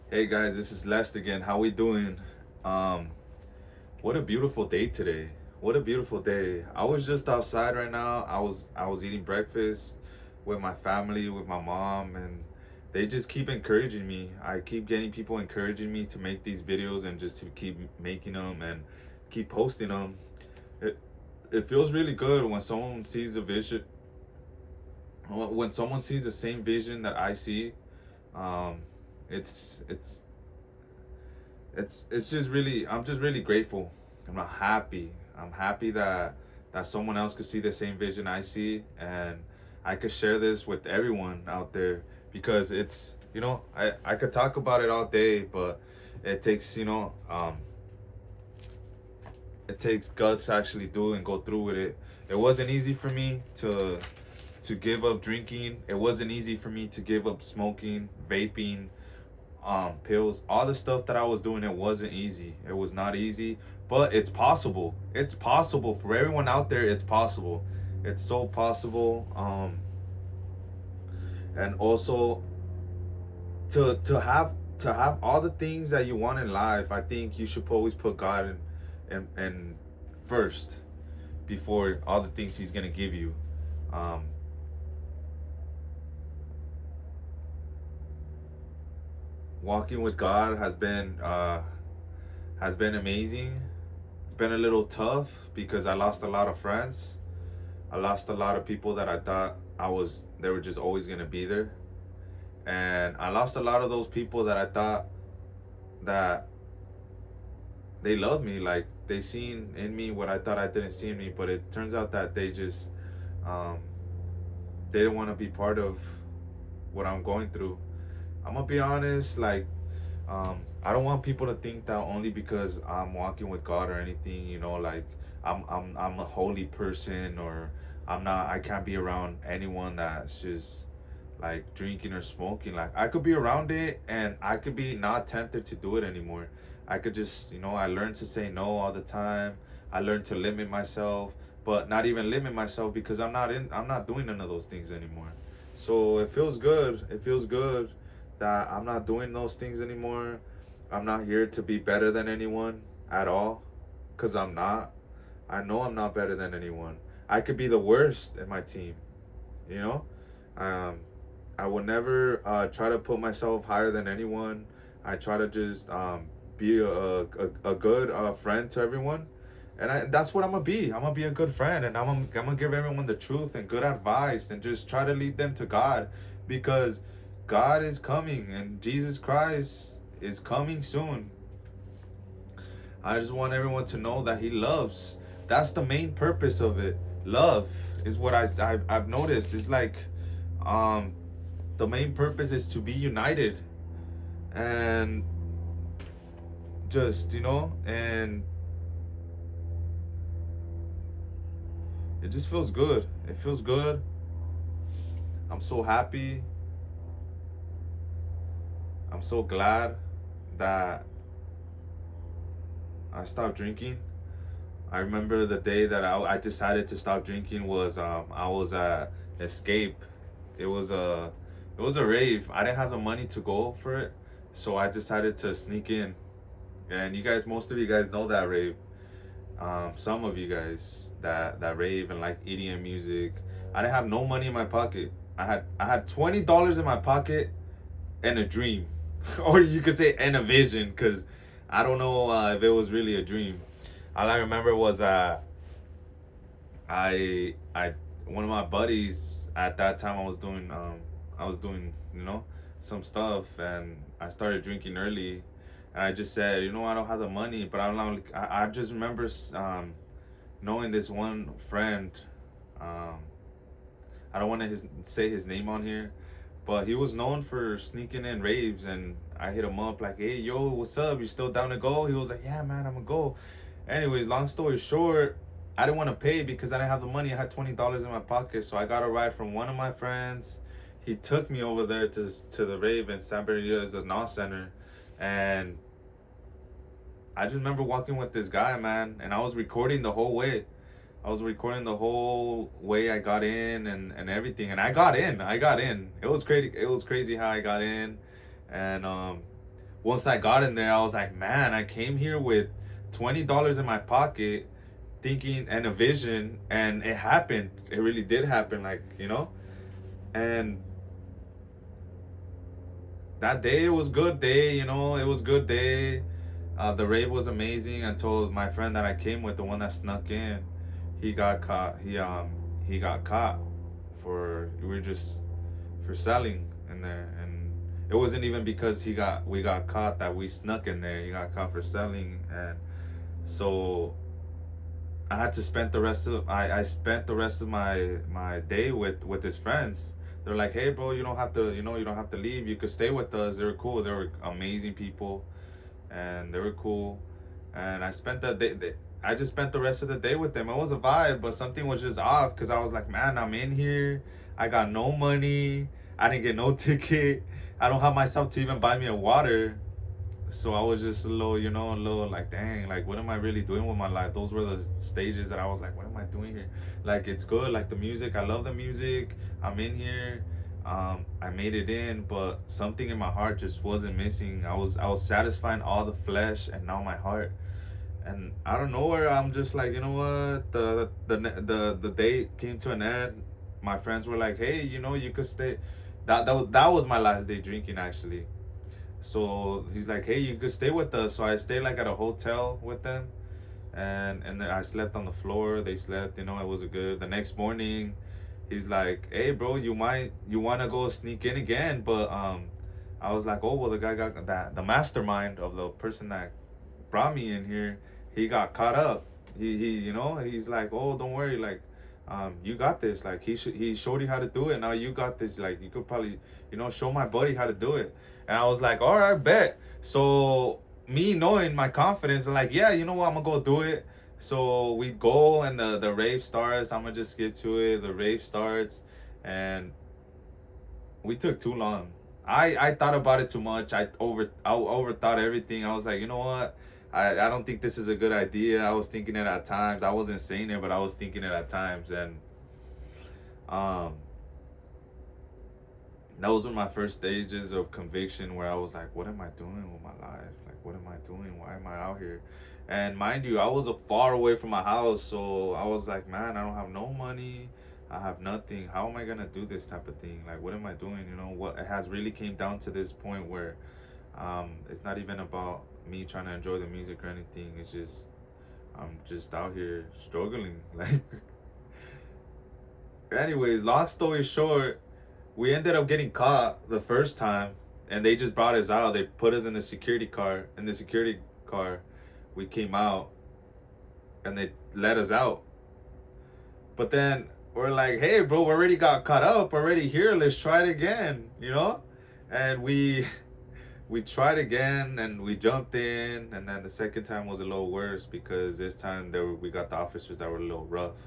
Hey guys, this is Lest again. How we doing? Um, what a beautiful day today. What a beautiful day. I was just outside right now. I was eating breakfast with my family, with my mom, and they just keep encouraging me. I keep getting people encouraging me to make these videos and just to keep making them and keep posting them. It it feels really good when someone sees a vision, when someone sees the same vision that I see. Um, it's it's it's just really, I'm just really grateful. I'm not happy. I'm happy that someone else could see the same vision I see, and I could share this with everyone out there, because it's, I could talk about it all day, but it takes, it takes guts to actually do and go through with it. It wasn't easy for me to give up drinking. It wasn't easy for me to give up smoking, vaping, pills, all the stuff that I was doing. It wasn't easy. It was not easy, but it's possible. It's possible for everyone out there. It's possible. It's so possible. And also to have all the things that you want in life, I think you should always put God in first before all the things He's gonna give you. Um, Walking with God has been amazing. It's been a little tough because I lost a lot of friends. I lost a lot of people that I thought they were just always gonna be there. And I lost a lot of those people that I thought that they loved me, like they seen in me what I thought I didn't see in me. But it turns out that um, they didn't want to be part of what I'm going through. I'm gonna be honest, like, I don't want people to think that only because I'm walking with God or anything, like I'm a holy person, or I can't be around anyone that's just like drinking or smoking. Like, I could be around it and I could be not tempted to do it anymore. I could just, I learned to say no all the time. I learned to limit myself, but not even limit myself because I'm not doing none of those things anymore. So it feels good. It feels good that I'm not doing those things anymore. I'm not here to be better than anyone at all, cuz I'm not. I know I'm not better than anyone. I could be the worst in my team, you know? Um, I will never try to put myself higher than anyone. I try to just be a good friend to everyone. And that's what I'm gonna be. I'm gonna be a good friend, and I'm gonna give everyone the truth and good advice, and just try to lead them to God, because God is coming and Jesus Christ is coming soon. I just want everyone to know that He loves. That's the main purpose of it. Love is what I've noticed. It's like, um, the main purpose is to be united, and just, and it just feels good. It feels good. I'm so happy. I'm so glad that I stopped drinking. I remember the day that I decided to stop drinking was, I was at Escape. It was a rave. I didn't have the money to go for it, so I decided to sneak in. And most of you guys know that rave. Some of you guys that rave and like EDM music. I didn't have no money in my pocket. I had $20 in my pocket and a dream, or you could say and a vision, because I don't know if it was really a dream. All I remember was, I one of my buddies at that time, I was doing some stuff, and I started drinking early, and I just said, I don't have the money, but I don't know. I just remember knowing this one friend. Um, I don't want to say his name on here, but he was known for sneaking in raves, and I hit him up like, "Hey, yo, what's up? You still down to go?" He was like, "Yeah, man, I'm gonna go." Anyways, long story short, I didn't want to pay because I didn't have the money. I had $20 in my pocket, so I got a ride from one of my friends. He took me over there to the rave in San Bernardino, the NOS Center, and I just remember walking with this guy, man, and I was recording the whole way. I was recording the whole way I got in and everything, and I got in. It was crazy how I got in, and once I got in there, I was like, man, I came here with $20 in my pocket, thinking and a vision, and it happened. It really did happen, like, and that day it was good day, it was good day. The rave was amazing until my friend that I came with, the one that snuck in, he got caught. He got caught for we were just for selling in there, and it wasn't even because we got caught that we snuck in there. He got caught for selling, and so I had to spend the rest of I spent the rest of my day with his friends. They're like, hey bro, you don't have to you don't have to leave. You could stay with us. They were cool. They were amazing people, and they were cool. And I spent the day. I just spent the rest of the day with them. It was a vibe, but something was just off because I was like, man, I'm in here. I got no money. I didn't get no ticket. I don't have myself to even buy me a water. So I was just a little like, dang, like, what am I really doing with my life? Those were the stages that I was like, what am I doing here? Like, it's good, like the music, I love the music, I'm in here, I made it in, but something in my heart just wasn't missing. I was satisfying all the flesh and now my heart. And I don't know where I'm just like, you know what? The day came to an end. My friends were like, hey, you could stay. That was my last day drinking, actually. So he's like, hey, you could stay with us. So I stayed like at a hotel with them, and then I slept on the floor. They slept, it was a good. The next morning, he's like, hey, bro, you wanna go sneak in again? But I was like, oh well, the guy got that the mastermind of the person that brought me in here, he got caught up. He's like, oh, don't worry, like, you got this. Like, he showed you how to do it. Now you got this. Like, you could probably, show my buddy how to do it. And I was like, all right, bet. So me knowing my confidence, I'm like, yeah, you know what, I'm gonna go do it. So we go and the rave starts. I'm gonna just skip to it. The rave starts, and we took too long. I thought about it too much. I overthought everything. I was like, you know what? I don't think this is a good idea. I was thinking it at times. I wasn't saying it, but I was thinking it at times, and um, those were my first stages of conviction where I was like, what am I doing with my life? Like, what am I doing? Why am I out here? And mind you, I was a far away from my house, so I was like, man, I don't have no money. I have nothing. How am I gonna do this type of thing? Like, what am I doing? What it has really came down to this point where it's not even about me trying to enjoy the music or anything. It's just I'm just out here struggling. Like, anyways, long story short, we ended up getting caught the first time, and they just brought us out. They put us in the security car. In the security car, we came out, and they let us out. But then we're like, hey, bro, we already got caught up. We're already here. Let's try it again. And we tried again, and we jumped in. And then the second time was a little worse because this time we got the officers that were a little rough,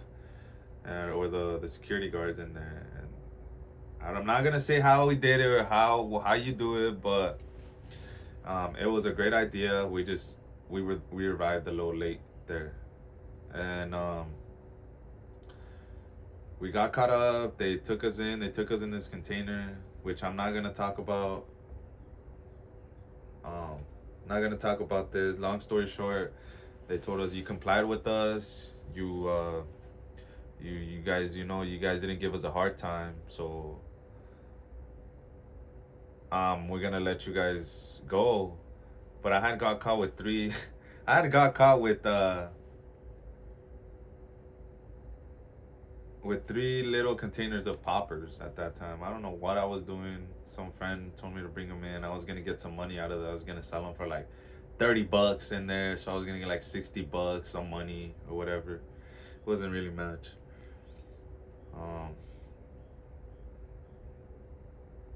or the security guards in there. And I'm not gonna say how we did it or how you do it, but it was a great idea. We arrived a little late there, and we got caught up. They took us in. They took us in this container, which I'm not gonna talk about. Um, not gonna talk about this. Long story short, they told us you complied with us. You guys, you guys didn't give us a hard time, so we're gonna let you guys go. But I had got caught with three. I had got caught with three little containers of poppers at that time. I don't know what I was doing. Some friend told me to bring them in. I was gonna get some money out of it. I was gonna sell them for like $30 in there, so I was gonna get like $60 some money or whatever. It wasn't really much. Um,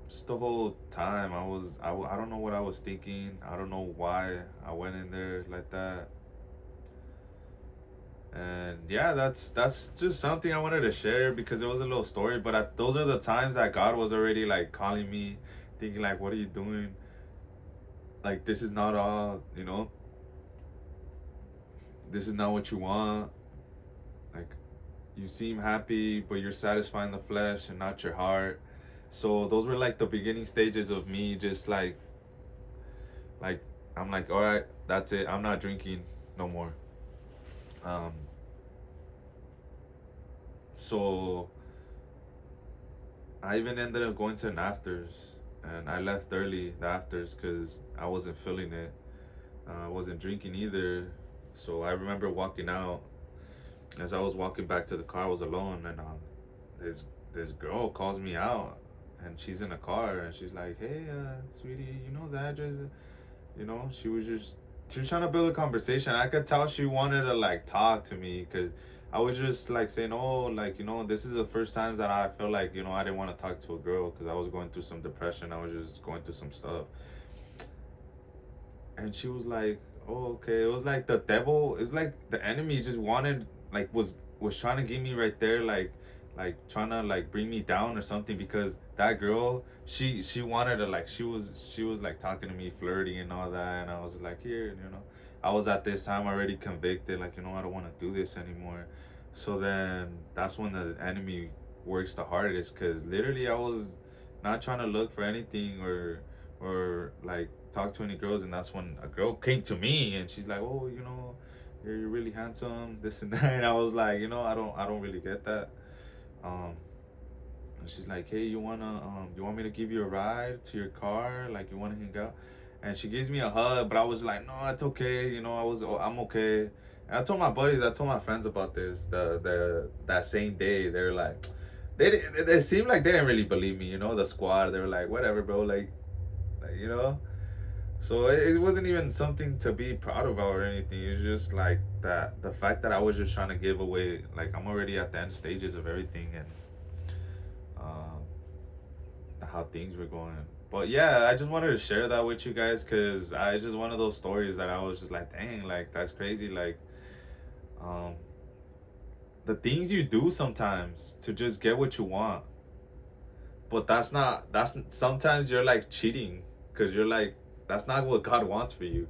just the whole time I don't know what I was thinking. I don't know why I went in there like that. And yeah, that's just something I wanted to share because it was a little story. But those are the times that God was already like calling me, thinking like, "What are you doing? Like, this is not all. This is not what you want. Like, you seem happy, but you're satisfying the flesh and not your heart. So those were like the beginning stages of me just like I'm like, all right, that's it. I'm not drinking no more. Um, so I even ended up going to an afters, and I left early the afters because I wasn't feeling it. I wasn't drinking either. So I remember walking out. As I was walking back to the car, I was alone, and this this girl calls me out, and she's in a car, and she's like, "Hey, sweetie, you know the address?" You know, she was trying to build a conversation. I could tell she wanted to like talk to me because I was just like saying, "Oh, like this is the first times that I felt like I didn't want to talk to a girl because I was going through some depression. I was just going through some stuff." And she was like, "Oh, okay." It was like the devil. It's like the enemy just wanted, like, was trying to get me right there, like trying to like bring me down or something. Because that girl, she wanted to like she was like talking to me, flirty and all that, and I was like, here, I was at this time already convicted, like I don't want to do this anymore. So then that's when the enemy works the hardest, because literally I was not trying to look for anything or like talk to any girls, and that's when a girl came to me and she's like, "Oh, you're really handsome, this and that." And I was like, I don't really get that. Um, and she's like, "Hey, you want me to give you a ride to your car? Like, you want to hang out?" And she gives me a hug, but I was like, "No, it's okay. I'm okay." And I told my friends about this the that same day. They're like, they seemed like they didn't really believe me. The squad. They were like, "Whatever, bro. Like." So it wasn't even something to be proud of or anything. It's just like that the fact that I was just trying to give away, like I'm already at the end stages of everything, and um, how things were going. But yeah, I just wanted to share that with you guys because it's just one of those stories that I was just like, dang, like that's crazy. Like, um, the things you do sometimes to just get what you want, but that's sometimes you're like cheating because you're like, that's not what God wants for you.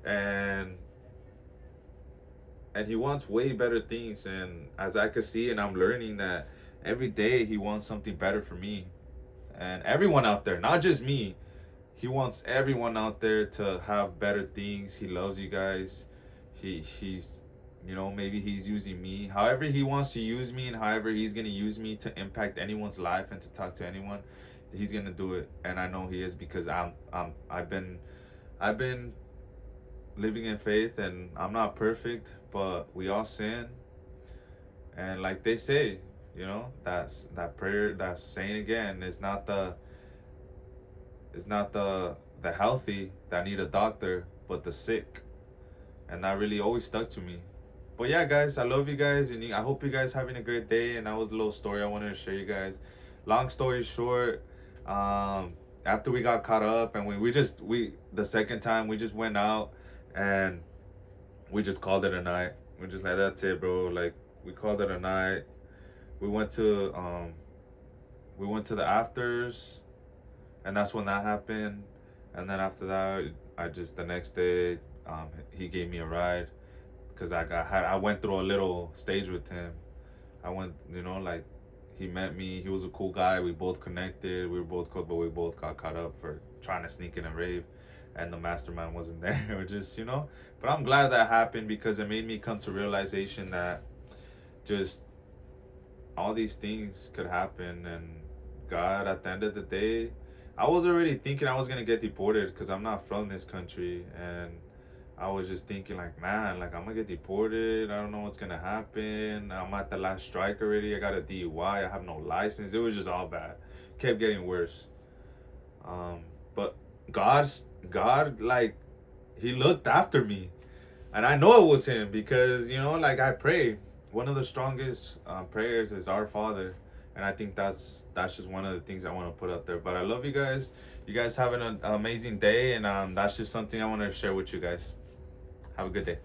And he wants way better things, and as I could see, and I'm learning that every day he wants something better for me and everyone out there, not just me. He wants everyone out there to have better things. He loves you guys. He's maybe he's using me however he wants to use me, and however he's going to use me to impact anyone's life and to talk to anyone, he's going to do it. And I know he is, because I've been living in faith, and I'm not perfect, but we all sin. And like they say, that's that prayer, that's saying again, it's not the healthy that need a doctor, but the sick. And that really always stuck to me. But yeah, guys, I love you guys, and I hope you guys having a great day. And that was a little story I wanted to share you guys. Long story short, after we got caught up, and we the second time we just went out, and we just called it a night. We're just like, that's it, bro. Like, we called it a night. We went to the afters, and that's when that happened. And then after that, I just the next day, he gave me a ride because I went through a little stage with him. I went, like, he met me. He was a cool guy. We both connected. We were both cool, but we both got caught up for trying to sneak in a rave, and the mastermind wasn't there. Or just. But I'm glad that happened because it made me come to realization that just all these things could happen, and God, at the end of the day, I was already thinking I was gonna get deported because I'm not from this country, and I was just thinking like, man, like I'm gonna get deported. I don't know what's gonna happen. I'm at the last strike already. I got a DUI. I have no license. It was just all bad. Kept getting worse. Um, but God, like, He looked after me, and I know it was Him because like I pray. One of the strongest prayers is Our Father, and I think that's just one of the things I want to put out there. But I love you guys. You guys have an amazing day, and that's just something I want to share with you guys. Have a good day.